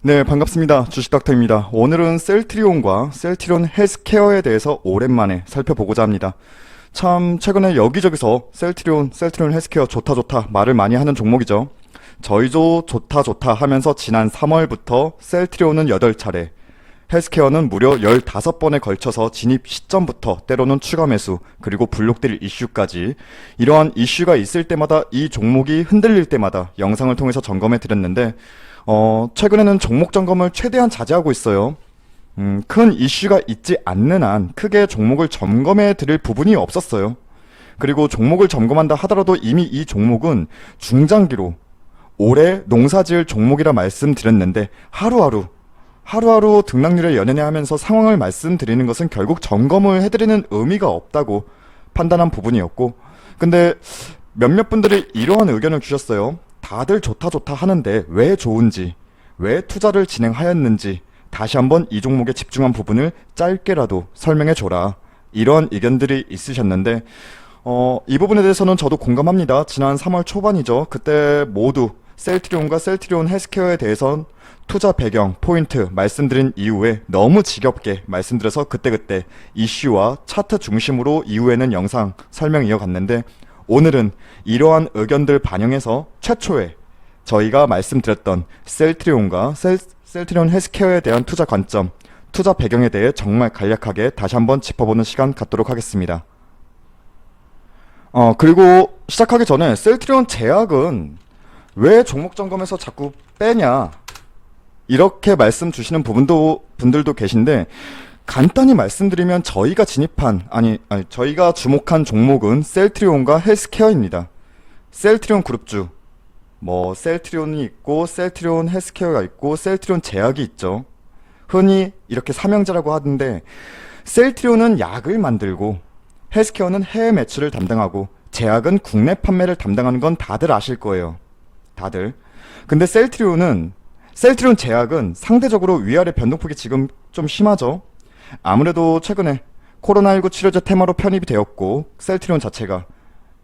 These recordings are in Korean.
네, 반갑습니다. 주식닥터입니다. 오늘은 셀트리온과 셀트리온 헬스케어에 대해서 오랜만에 살펴보고자 합니다. 참 최근에 여기저기서 셀트리온 헬스케어 좋다 말을 많이 하는 종목이죠. 저희도 좋다 하면서 지난 3월부터 셀트리온은 8차례, 헬스케어는 무려 15번에 걸쳐서 진입 시점부터 때로는 추가 매수, 그리고 불록될 이슈까지 이러한 이슈가 있을 때마다 이 종목이 흔들릴 때마다 영상을 통해서 점검해 드렸는데 최근에는 종목 점검을 최대한 자제하고 있어요. 큰 이슈가 있지 않는 한 크게 종목을 점검해 드릴 부분이 없었어요. 그리고 종목을 점검한다 하더라도 이미 이 종목은 중장기로 올해 농사지을 종목이라 말씀드렸는데 하루하루 등락률에 연연해 하면서 상황을 말씀드리는 것은 결국 점검을 해드리는 의미가 없다고 판단한 부분이었고, 근데 몇몇 분들이 이러한 의견을 주셨어요. 다들 좋다 하는데 왜 좋은지, 왜 투자를 진행하였는지 다시 한번 이 종목에 집중한 부분을 짧게라도 설명해줘라, 이런 의견들이 있으셨는데 이 부분에 대해서는 저도 공감합니다. 지난 3월 초반이죠. 그때 모두 셀트리온과 셀트리온 헬스케어에 대해선 투자 배경, 포인트 말씀드린 이후에 너무 지겹게 말씀드려서 그때그때 이슈와 차트 중심으로 이후에는 영상 설명 이어갔는데, 오늘은 이러한 의견들 반영해서 최초에 저희가 말씀드렸던 셀트리온과 셀트리온 헬스케어에 대한 투자 관점, 투자 배경에 대해 정말 간략하게 다시 한번 짚어보는 시간 갖도록 하겠습니다. 그리고 시작하기 전에 셀트리온 제약은 왜 종목 점검에서 자꾸 빼냐, 이렇게 말씀 주시는 분들도 계신데, 간단히 말씀드리면 저희가 저희가 주목한 종목은 셀트리온과 헬스케어입니다. 셀트리온 그룹주, 셀트리온이 있고 셀트리온 헬스케어가 있고 셀트리온 제약이 있죠. 흔히 이렇게 삼형제라고 하던데, 셀트리온은 약을 만들고 헬스케어는 해외 매출을 담당하고 제약은 국내 판매를 담당하는 건 다들 아실 거예요. 다들. 근데 셀트리온 제약은 상대적으로 위아래 변동폭이 지금 좀 심하죠. 아무래도 최근에 코로나19 치료제 테마로 편입이 되었고, 셀트리온 자체가.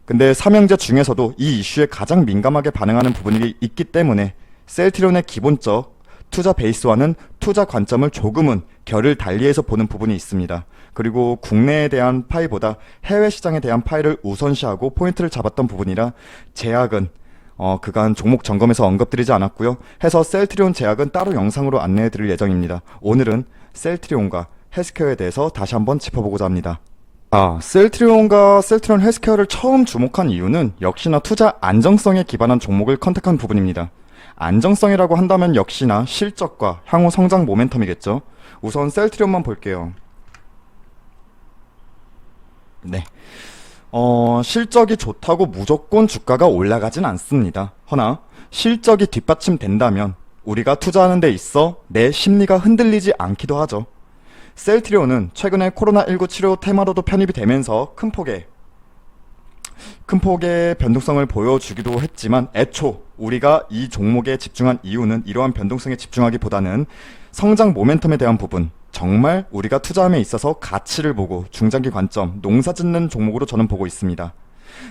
근데 삼형제 중에서도 이 이슈에 가장 민감하게 반응하는 부분이 있기 때문에 셀트리온의 기본적 투자 베이스와는 투자 관점을 조금은 결을 달리해서 보는 부분이 있습니다. 그리고 국내에 대한 파이보다 해외 시장에 대한 파이를 우선시하고 포인트를 잡았던 부분이라 제약은 그간 종목 점검에서 언급드리지 않았고요. 해서 셀트리온 제약은 따로 영상으로 안내해 드릴 예정입니다. 오늘은 셀트리온과 헬스케어에 대해서 다시 한번 짚어보고자 합니다. 셀트리온과 셀트리온 헬스케어를 처음 주목한 이유는 역시나 투자 안정성에 기반한 종목을 컨택한 부분입니다. 안정성이라고 한다면 역시나 실적과 향후 성장 모멘텀이겠죠. 우선 셀트리온만 볼게요. 네. 실적이 좋다고 무조건 주가가 올라가진 않습니다. 허나 실적이 뒷받침된다면 우리가 투자하는 데 있어 내 심리가 흔들리지 않기도 하죠. 셀트리온은 최근에 코로나19 치료 테마로도 편입이 되면서 큰 폭의 변동성을 보여주기도 했지만, 애초 우리가 이 종목에 집중한 이유는 이러한 변동성에 집중하기보다는 성장 모멘텀에 대한 부분, 정말 우리가 투자함에 있어서 가치를 보고 중장기 관점, 농사짓는 종목으로 저는 보고 있습니다.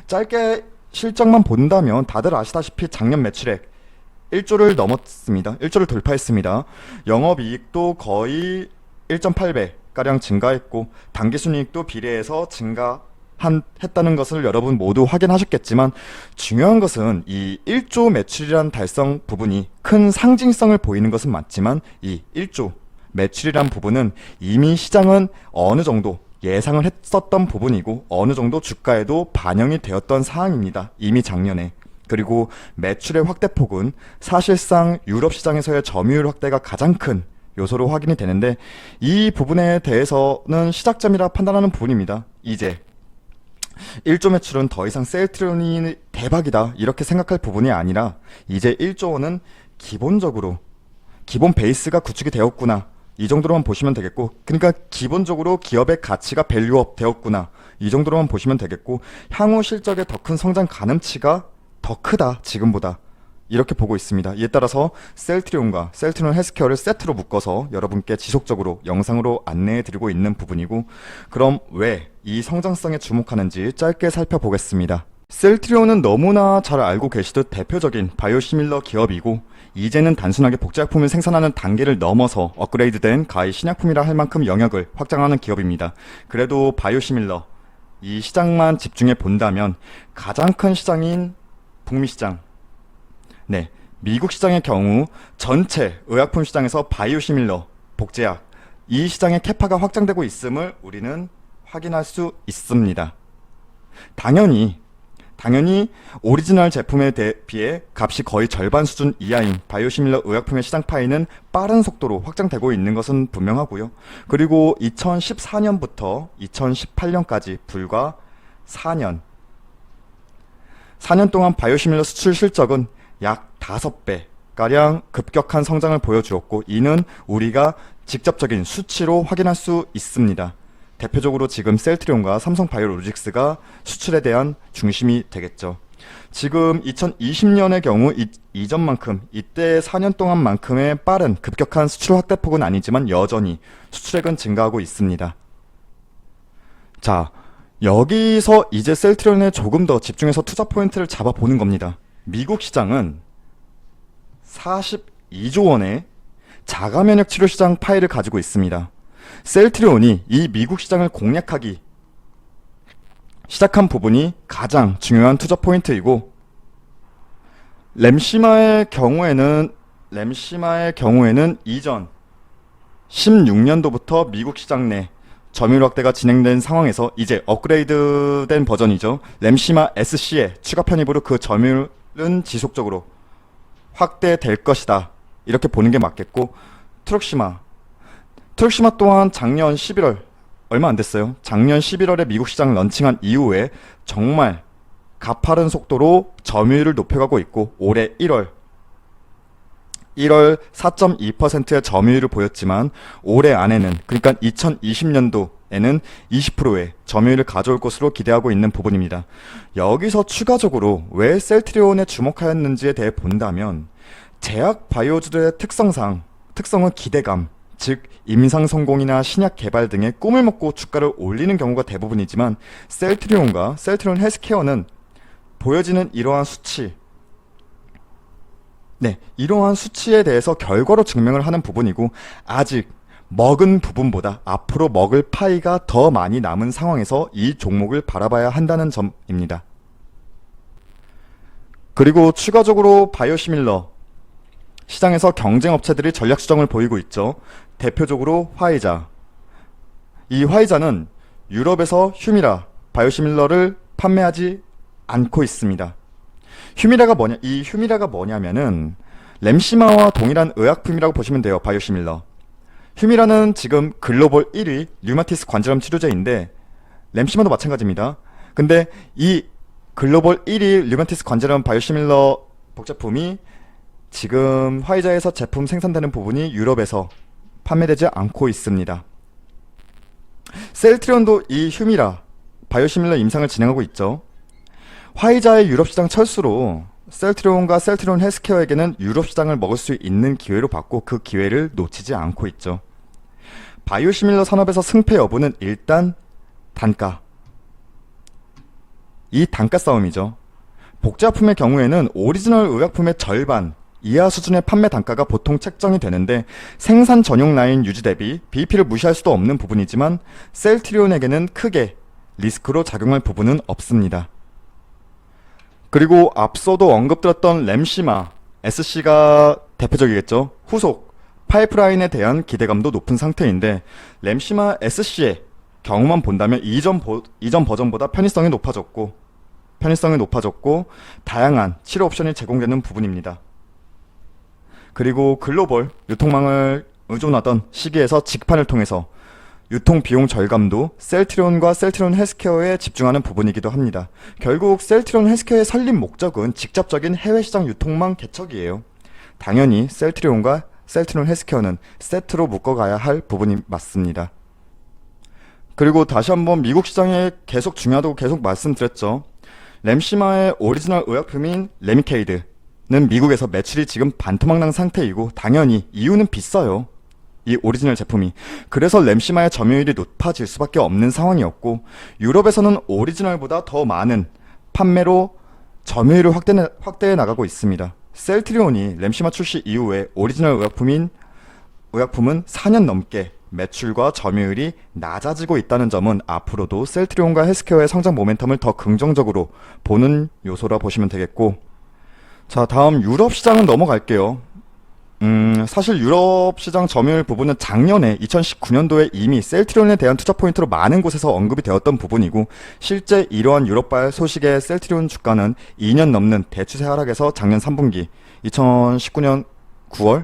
짧게 실적만 본다면 다들 아시다시피 작년 매출액 1조를 넘었습니다. 1조를 돌파했습니다. 영업이익도 거의 1.8배가량 증가했고 당기순이익도 비례해서 했다는 것을 여러분 모두 확인하셨겠지만, 중요한 것은 이 1조 매출이란 달성 부분이 큰 상징성을 보이는 것은 맞지만, 이 1조 매출이란 부분은 이미 시장은 어느 정도 예상을 했었던 부분이고 어느 정도 주가에도 반영이 되었던 사항입니다. 이미 작년에. 그리고 매출의 확대폭은 사실상 유럽 시장에서의 점유율 확대가 가장 큰 요소로 확인이 되는데, 이 부분에 대해서는 시작점이라 판단하는 부분입니다. 이제 1조 매출은 더 이상 셀트리온이 대박이다 이렇게 생각할 부분이 아니라, 이제 1조 원은 기본 베이스가 구축이 되었구나, 이 정도로만 보시면 되겠고, 그러니까 기본적으로 기업의 가치가 밸류업 되었구나, 이 정도로만 보시면 되겠고, 향후 실적의 더 큰 성장 가능치가 더 크다 지금보다, 이렇게 보고 있습니다. 이에 따라서 셀트리온과 셀트리온 헬스케어를 세트로 묶어서 여러분께 지속적으로 영상으로 안내해 드리고 있는 부분이고, 그럼 왜 이 성장성에 주목하는지 짧게 살펴보겠습니다. 셀트리온은 너무나 잘 알고 계시듯 대표적인 바이오시밀러 기업이고 이제는 단순하게 복제약품을 생산하는 단계를 넘어서 업그레이드된 가히 신약품이라 할 만큼 영역을 확장하는 기업입니다. 그래도 바이오시밀러 이 시장만 집중해 본다면 가장 큰 시장인 북미 시장, 네, 미국 시장의 경우 전체 의약품 시장에서 바이오시밀러, 복제약 이 시장의 캐파가 확장되고 있음을 우리는 확인할 수 있습니다. 당연히 오리지널 제품에 비해 값이 거의 절반 수준 이하인 바이오시밀러 의약품의 시장 파이는 빠른 속도로 확장되고 있는 것은 분명하고요. 그리고 2014년부터 2018년까지 불과 4년 동안 바이오시밀러 수출 실적은 약 5배 가량 급격한 성장을 보여주었고 이는 우리가 직접적인 수치로 확인할 수 있습니다. 대표적으로 지금 셀트리온과 삼성바이오로직스가 수출에 대한 중심이 되겠죠. 지금 2020년의 경우 이전만큼 이때 4년 동안만큼의 빠른 급격한 수출 확대폭은 아니지만 여전히 수출액은 증가하고 있습니다. 자, 여기서 이제 셀트리온에 조금 더 집중해서 투자 포인트를 잡아보는 겁니다. 미국 시장은 42조 원의 자가면역 치료 시장 파이를 가지고 있습니다. 셀트리온이 이 미국 시장을 공략하기 시작한 부분이 가장 중요한 투자 포인트이고 램시마의 경우에는 이전 16년도부터 미국 시장 내 점유율 확대가 진행된 상황에서 이제 업그레이드된 버전이죠. 램시마 SC의 추가 편입으로 그 점유율은 지속적으로 확대될 것이다. 이렇게 보는 게 맞겠고 트럭시마 또한 작년 11월 얼마 안 됐어요. 작년 11월에 미국 시장 런칭한 이후에 정말 가파른 속도로 점유율을 높여가고 있고 올해 1월 4.2%의 점유율을 보였지만 올해 안에는 그러니까 2020년도에는 20%의 점유율을 가져올 것으로 기대하고 있는 부분입니다. 여기서 추가적으로 왜 셀트리온에 주목하였는지에 대해 본다면 제약 바이오주들의 특성은 기대감, 즉 임상 성공이나 신약 개발 등의 꿈을 먹고 주가를 올리는 경우가 대부분이지만 셀트리온 헬스케어는 보여지는 이러한 수치에 대해서 결과로 증명을 하는 부분이고 아직 먹은 부분보다 앞으로 먹을 파이가 더 많이 남은 상황에서 이 종목을 바라봐야 한다는 점입니다. 그리고 추가적으로 바이오시밀러 시장에서 경쟁 업체들이 전략 수정을 보이고 있죠. 대표적으로 화이자. 이 화이자는 유럽에서 휴미라 바이오시밀러를 판매하지 않고 있습니다. 이 휴미라가 뭐냐면은 램시마와 동일한 의약품이라고 보시면 돼요. 바이오시밀러. 휴미라는 지금 글로벌 1위 류마티스 관절염 치료제인데 램시마도 마찬가지입니다. 근데 이 글로벌 1위 류마티스 관절염 바이오시밀러 복제품이 지금 화이자에서 제품 생산되는 부분이 유럽에서 판매되지 않고 있습니다. 셀트리온도 이 휴미라 바이오시밀러 임상을 진행하고 있죠. 화이자의 유럽 시장 철수로 셀트리온과 셀트리온 헬스케어에게는 유럽 시장을 먹을 수 있는 기회로 봤고 그 기회를 놓치지 않고 있죠. 바이오시밀러 산업에서 승패 여부는 일단 단가. 이 단가 싸움이죠. 복제약품의 경우에는 오리지널 의약품의 절반 이하 수준의 판매 단가가 보통 책정이 되는데 생산 전용 라인 유지 대비 BEP를 무시할 수도 없는 부분이지만 셀트리온에게는 크게 리스크로 작용할 부분은 없습니다. 그리고 앞서도 언급드렸던 램시마 SC가 대표적이겠죠. 후속 파이프라인에 대한 기대감도 높은 상태인데 램시마 SC의 경우만 본다면 이전 버전보다 편의성이 높아졌고 다양한 치료 옵션이 제공되는 부분입니다. 그리고 글로벌 유통망을 의존하던 시기에서 직판을 통해서 유통 비용 절감도 셀트리온과 셀트리온 헬스케어에 집중하는 부분이기도 합니다. 결국 셀트리온 헬스케어의 설립 목적은 직접적인 해외 시장 유통망 개척이에요. 당연히 셀트리온과 셀트리온 헬스케어는 세트로 묶어가야 할 부분이 맞습니다. 그리고 다시 한번 미국 시장에 계속 중요하다고 계속 말씀드렸죠. 램시마의 오리지널 의약품인 레미케이드는 미국에서 매출이 지금 반토막 난 상태이고 당연히 이유는 비싸요. 이 오리지널 제품이. 그래서 램시마의 점유율이 높아질 수밖에 없는 상황이었고 유럽에서는 오리지널보다 더 많은 판매로 점유율을 확대해 나가고 있습니다. 셀트리온이 램시마 출시 이후에 오리지널 의약품은 4년 넘게 매출과 점유율이 낮아지고 있다는 점은 앞으로도 셀트리온과 헬스케어의 성장 모멘텀을 더 긍정적으로 보는 요소라 보시면 되겠고, 자, 다음 유럽 시장은 넘어갈게요. 사실 유럽 시장 점유율 부분은 작년에 2019년도에 이미 셀트리온에 대한 투자 포인트로 많은 곳에서 언급이 되었던 부분이고, 실제 이러한 유럽발 소식에 셀트리온 주가는 2년 넘는 대추세 하락에서 작년 3분기 2019년 9월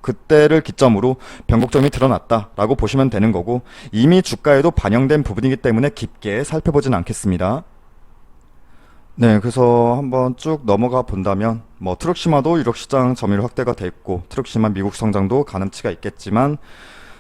그때를 기점으로 변곡점이 드러났다라고 보시면 되는 거고, 이미 주가에도 반영된 부분이기 때문에 깊게 살펴보진 않겠습니다. 네, 그래서 한번 쭉 넘어가 본다면 트럭시마도 유럽 시장 점유율 확대가 돼 있고, 트럭시마 미국 성장도 가능치가 있겠지만,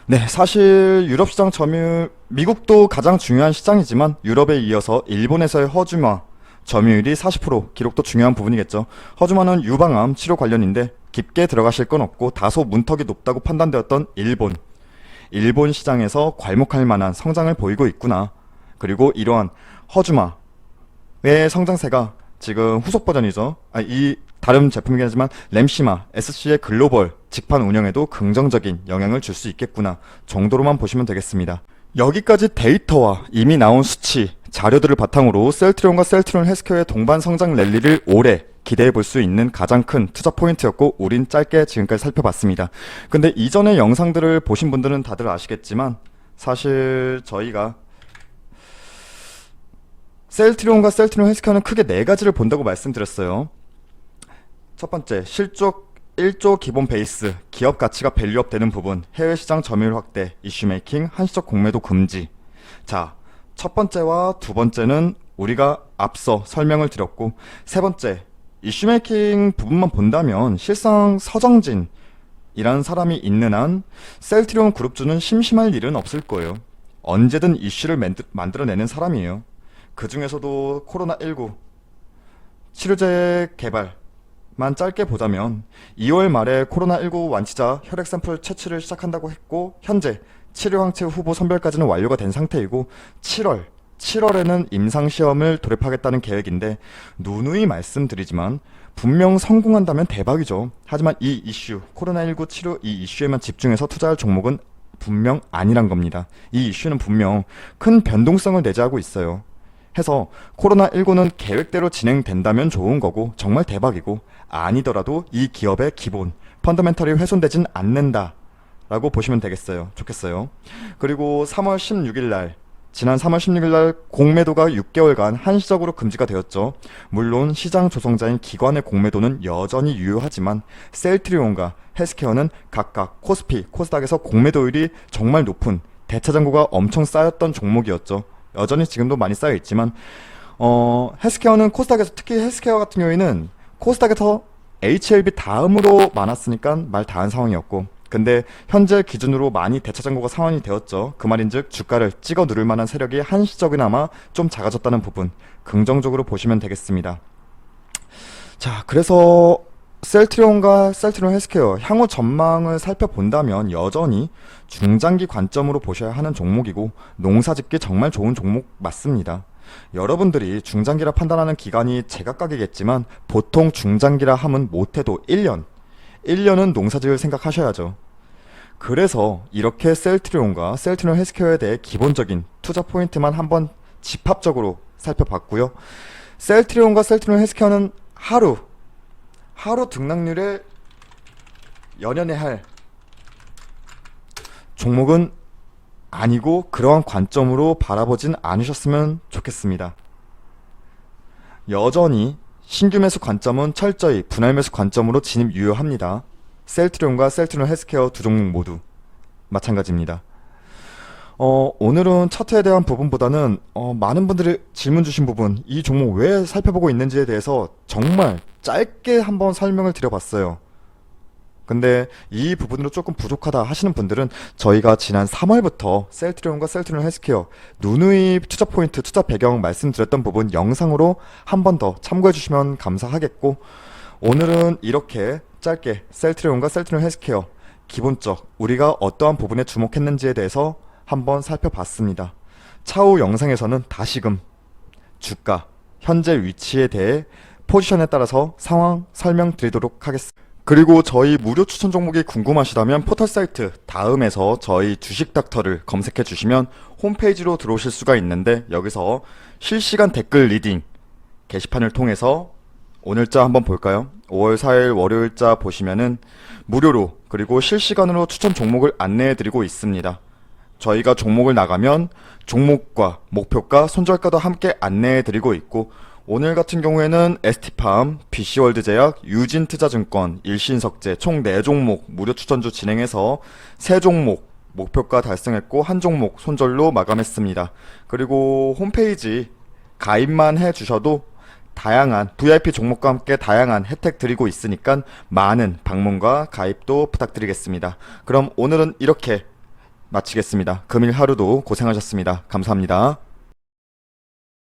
네, 사실 유럽 시장 점유율, 미국도 가장 중요한 시장이지만 유럽에 이어서 일본에서의 허주마 점유율이 40% 기록도 중요한 부분이겠죠. 허주마는 유방암 치료 관련인데 깊게 들어가실 건 없고, 다소 문턱이 높다고 판단되었던 일본 시장에서 괄목할 만한 성장을 보이고 있구나. 그리고 이러한 허주마 의 성장세가 지금 후속 버전이죠. 이 다른 제품이긴 하지만 램시마 SC의 글로벌 직판 운영에도 긍정적인 영향을 줄 수 있겠구나 정도로만 보시면 되겠습니다. 여기까지 데이터와 이미 나온 수치, 자료들을 바탕으로 셀트리온과 셀트리온 헬스케어의 동반 성장 랠리를 올해 기대해 볼 수 있는 가장 큰 투자 포인트였고, 우린 짧게 지금까지 살펴봤습니다. 근데 이전의 영상들을 보신 분들은 다들 아시겠지만, 사실 저희가 셀트리온과 셀트리온 헬스케어는 크게 네 가지를 본다고 말씀드렸어요. 첫 번째, 실적 1조 기본 베이스, 기업 가치가 밸류업 되는 부분, 해외 시장 점유율 확대, 이슈 메이킹, 한시적 공매도 금지. 자, 첫 번째와 두 번째는 우리가 앞서 설명을 드렸고, 세 번째, 이슈 메이킹 부분만 본다면 실상 서정진이라는 사람이 있는 한 셀트리온 그룹주는 심심할 일은 없을 거예요. 언제든 이슈를 만들어내는 사람이에요. 그 중에서도 코로나19 치료제 개발만 짧게 보자면 2월 말에 코로나19 완치자 혈액 샘플 채취를 시작한다고 했고, 현재 치료 항체 후보 선별까지는 완료가 된 상태이고, 7월에는 임상시험을 돌입하겠다는 계획인데, 누누이 말씀드리지만 분명 성공한다면 대박이죠. 하지만 이 이슈, 코로나19 치료 이 이슈에만 집중해서 투자할 종목은 분명 아니란 겁니다. 이 이슈는 분명 큰 변동성을 내재하고 있어요. 해서 코로나19는 계획대로 진행된다면 좋은 거고 정말 대박이고, 아니더라도 이 기업의 기본 펀더멘털이 훼손되진 않는다 라고 보시면 좋겠어요. 그리고 지난 3월 16일 날 공매도가 6개월간 한시적으로 금지가 되었죠. 물론 시장 조성자인 기관의 공매도는 여전히 유효하지만 셀트리온과 헬스케어는 각각 코스피, 코스닥에서 공매도율이 정말 높은 대차장고가 엄청 쌓였던 종목이었죠. 여전히 지금도 많이 쌓여 있지만, 헬스케어는 코스닥에서, 특히 헬스케어 같은 경우에는 코스닥에서 HLB 다음으로 많았으니까 말 다 한 상황이었고, 근데 현재 기준으로 많이 대차장고가 상환이 되었죠. 그 말인즉 주가를 찍어 누를 만한 세력이 한시적이나마 좀 작아졌다는 부분 긍정적으로 보시면 되겠습니다. 자, 그래서 셀트리온과 셀트리온 헬스케어 향후 전망을 살펴본다면 여전히 중장기 관점으로 보셔야 하는 종목이고, 농사짓기 정말 좋은 종목 맞습니다. 여러분들이 중장기라 판단하는 기간이 제각각이겠지만 보통 중장기라 함은 못해도 1년은 농사지을 생각하셔야죠. 그래서 이렇게 셀트리온과 셀트리온 헬스케어에 대해 기본적인 투자 포인트만 한번 집합적으로 살펴봤고요. 셀트리온과 셀트리온 헬스케어는 하루 등락률에 연연해야 할 종목은 아니고, 그러한 관점으로 바라보진 않으셨으면 좋겠습니다. 여전히 신규 매수 관점은 철저히 분할 매수 관점으로 진입 유효합니다. 셀트리온과 셀트리온 헬스케어 두 종목 모두 마찬가지입니다. 오늘은 차트에 대한 부분보다는 많은 분들이 질문 주신 부분, 이 종목 왜 살펴보고 있는지에 대해서 정말 짧게 한번 설명을 드려봤어요. 근데 이 부분으로 조금 부족하다 하시는 분들은 저희가 지난 3월부터 셀트리온과 셀트리온 헬스케어 누누이 투자 포인트, 투자 배경 말씀드렸던 부분 영상으로 한 번 더 참고해 주시면 감사하겠고, 오늘은 이렇게 짧게 셀트리온과 셀트리온 헬스케어 기본적 우리가 어떠한 부분에 주목했는지에 대해서 한번 살펴봤습니다. 차후 영상에서는 다시금 주가, 현재 위치에 대해 포지션에 따라서 상황 설명드리도록 하겠습니다. 그리고 저희 무료 추천 종목이 궁금하시다면 포털 사이트 다음에서 저희 주식닥터를 검색해 주시면 홈페이지로 들어오실 수가 있는데, 여기서 실시간 댓글 리딩 게시판을 통해서 오늘자 한번 볼까요? 5월 4일 월요일자 보시면은 무료로 그리고 실시간으로 추천 종목을 안내해 드리고 있습니다. 저희가 종목을 나가면 종목과 목표가, 손절가도 함께 안내해 드리고 있고, 오늘 같은 경우에는 ST팜, BC월드제약, 유진투자증권, 일신석재 총 4종목 무료 추천주 진행해서 3종목 목표가 달성했고 1종목 손절로 마감했습니다. 그리고 홈페이지 가입만 해주셔도 다양한 VIP 종목과 함께 다양한 혜택 드리고 있으니까 많은 방문과 가입도 부탁드리겠습니다. 그럼 오늘은 이렇게 마치겠습니다. 금일 하루도 고생하셨습니다. 감사합니다.